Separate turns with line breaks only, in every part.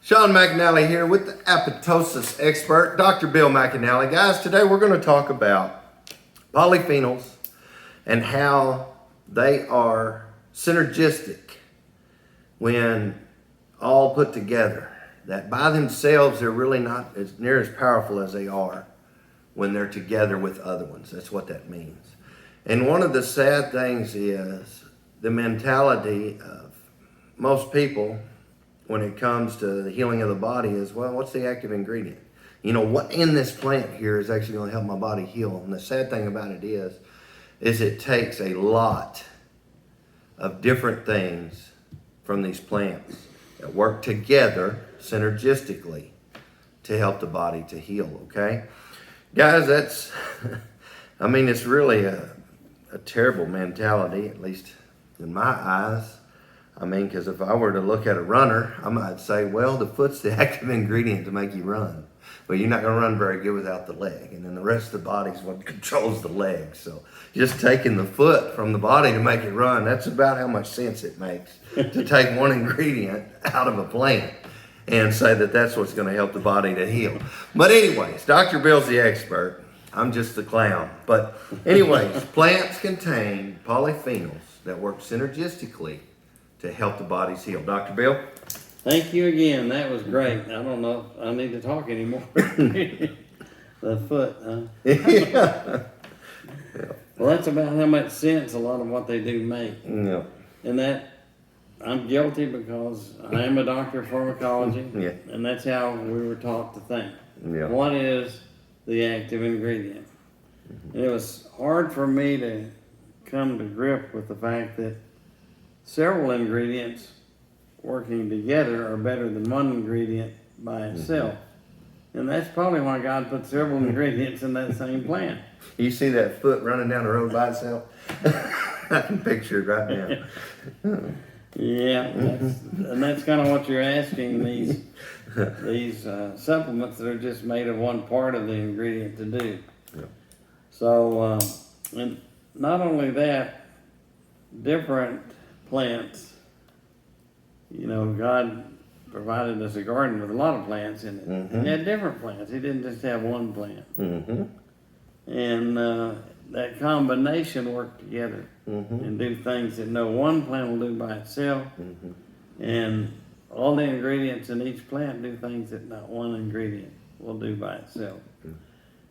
Shawn McAnalley here with the apoptosis expert, Dr. Bill McAnalley. Guys, today we're going to talk about polyphenols and how they are synergistic when all put together. That by themselves, they're really not as near as powerful as they are when they're together with other ones. That's what that means. And one of the sad things is the mentality of most people when it comes to the healing of the body is, well, what's the active ingredient? You know, what in this plant here is actually going to help my body heal? And the sad thing about it is it takes a lot of different things from these plants that work together synergistically to help the body to heal, okay? Guys, that's, I mean, it's really a terrible mentality, at least in my eyes. I mean, because if I were to look at a runner, I might say, well, the foot's the active ingredient to make you run. But you're not going to run very good without the leg. And then the rest of the body's what controls the leg. So just taking the foot from the body to make it run, that's about how much sense it makes to take one ingredient out of a plant and say that that's what's going to help the body to heal. But anyways, Dr. Bill's the expert. I'm just the clown. But anyways, plants contain polyphenols that work synergistically to help the bodies heal. Dr. Bill?
Thank you again. That was great. I don't know if I need to talk anymore. The foot, huh?
Yeah.
Well, that's about how much sense a lot of what they do make.
Yeah.
And that, I'm guilty because I am a doctor of pharmacology.
Yeah.
And that's how we were taught to think.
Yeah.
What is the active ingredient? And it was hard for me to come to grip with the fact that several ingredients working together are better than one ingredient by itself. And that's probably why God put several ingredients in that same plant.
You see that foot running down the road by itself? I can picture it right now.
Yeah, that's kind of what you're asking these supplements that are just made of one part of the ingredient to do.
Yeah.
So, and not only that, different plants, you know, God provided us a garden with a lot of plants in it.
Mm-hmm.
He had different plants. He didn't just have one plant.
Mm-hmm.
And that combination worked together and do things that no one plant will do by itself. And all the ingredients in each plant do things that not one ingredient will do by itself.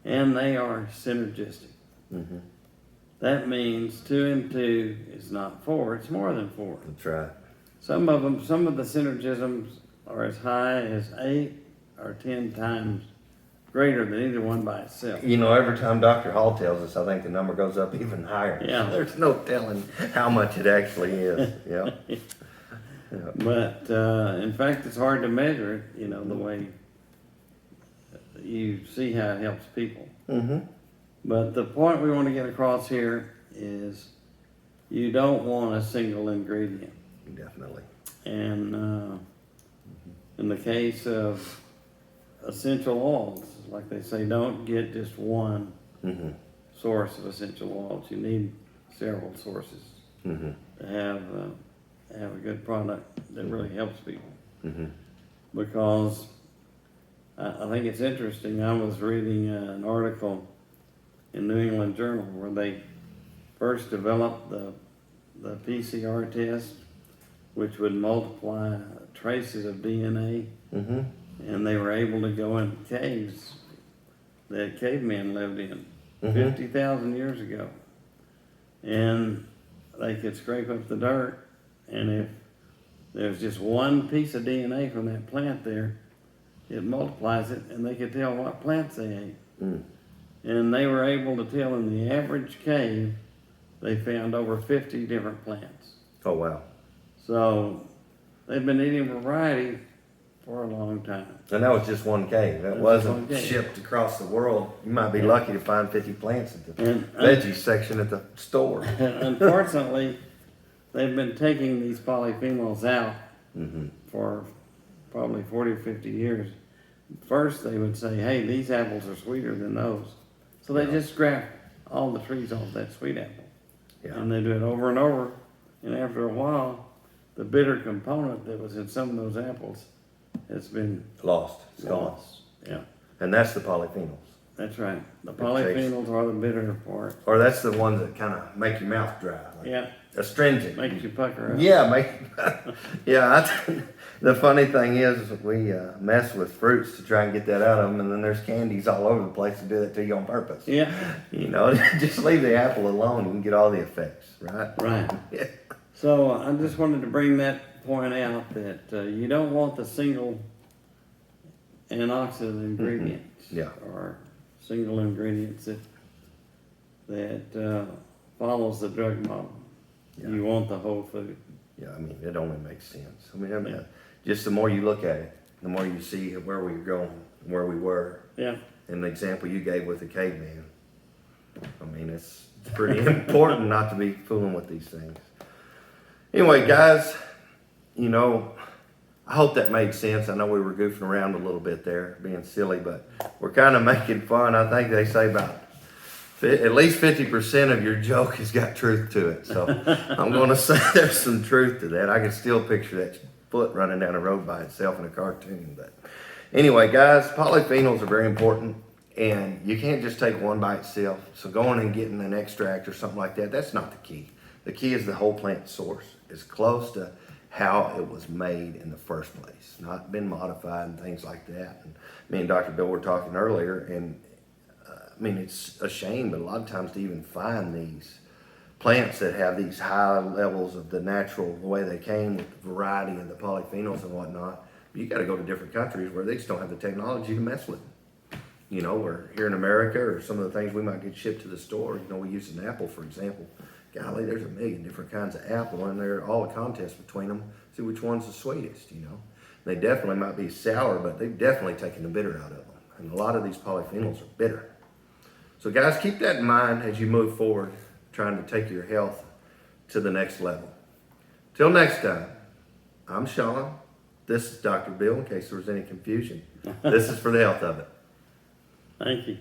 And they are synergistic. That means 2 and 2 is not 4, it's more than 4.
That's right.
Some of the synergisms are as high as 8 or 10 times greater than either one by itself.
You know, every time Dr. Hall tells us, I think the number goes up even higher.
Yeah.
There's no telling how much it actually is. Yeah. Yeah.
But in fact, it's hard to measure it, you know, the way you see how it helps people. But the point we want to get across here is you don't want a single ingredient.
Definitely.
And in the case of essential oils, like they say, don't get just one source of essential oils. You need several sources to have a good product that really helps people. Because I think it's interesting. I was reading an article in New England Journal where they first developed the PCR test, which would multiply traces of DNA, and they were able to go in caves that cavemen lived in 50,000 years ago, and they could scrape up the dirt, and if there's just one piece of DNA from that plant there, it multiplies it, and they could tell what plants they ate. And they were able to tell in the average cave, they found over 50 different plants.
Oh, wow.
So they've been eating variety for a long time.
And that was just one cave. That wasn't shipped across the world. You might be lucky to find 50 plants at the veggie section at the store.
Unfortunately, they've been taking these polyphenols out for probably 40 or 50 years. First, they would say, hey, these apples are sweeter than those. So they just scrap all the trees off that sweet apple. And they do it over and over. And after a while, the bitter component that was in some of those apples has been
Lost. It's gone.
lost. Yeah,
And that's the polyphenols.
that's right. The
It
polyphenols are the bitter part.
Or that's the ones that kind of make your mouth dry. Like
Yeah,
astringent.
makes you pucker up.
Yeah, the funny thing is we mess with fruits to try and get that out of them, and then there's candies all over the place to do that to you on purpose.
Yeah,
You know, just leave the apple alone, you can get all the effects, right?
right.
Yeah.
So I just wanted to bring that point out that you don't want the single antioxidant ingredients
Yeah.
or single ingredients that follows the drug model.
Yeah.
You want the whole food.
Yeah, I mean, it only makes sense. I mean,
Yeah.
just the more you look at it, the more you see where we're going, where we were.
Yeah,
And the example you gave with the caveman. I mean, it's pretty important not to be fooling with these things. Anyway, guys, you know, I hope that made sense. I know we were goofing around a little bit there, being silly, but we're kind of making fun. I think they say about at least 50% of your joke has got truth to it. So I'm going to say there's some truth to that. I can still picture that foot running down the road by itself in a cartoon. But anyway, guys, polyphenols are very important, and you can't just take one by itself. So going and getting an extract or something like that, that's not the key. The key is the whole plant source. It's close to how it was made in the first place, not been modified and things like that. And me and Dr. Bill were talking earlier, and I mean, it's a shame, but a lot of times to even find these plants that have these high levels of the natural, the way they came with the variety of the polyphenols and whatnot, you got to go to different countries where they just don't have the technology to mess with them. You know, or here in America, or some of the things we might get shipped to the store. You know, we use an apple, for example. Golly, there's a million different kinds of apple, and they're all a contest between them. See which one's the sweetest, you know. They definitely might be sour, but they've definitely taken the bitter out of them. And a lot of these polyphenols are bitter. So guys, keep that in mind as you move forward, trying to take your health to the next level. Till next time, I'm Shawn. This is Dr. Bill, in case there was any confusion. This is for the health of it.
thank you.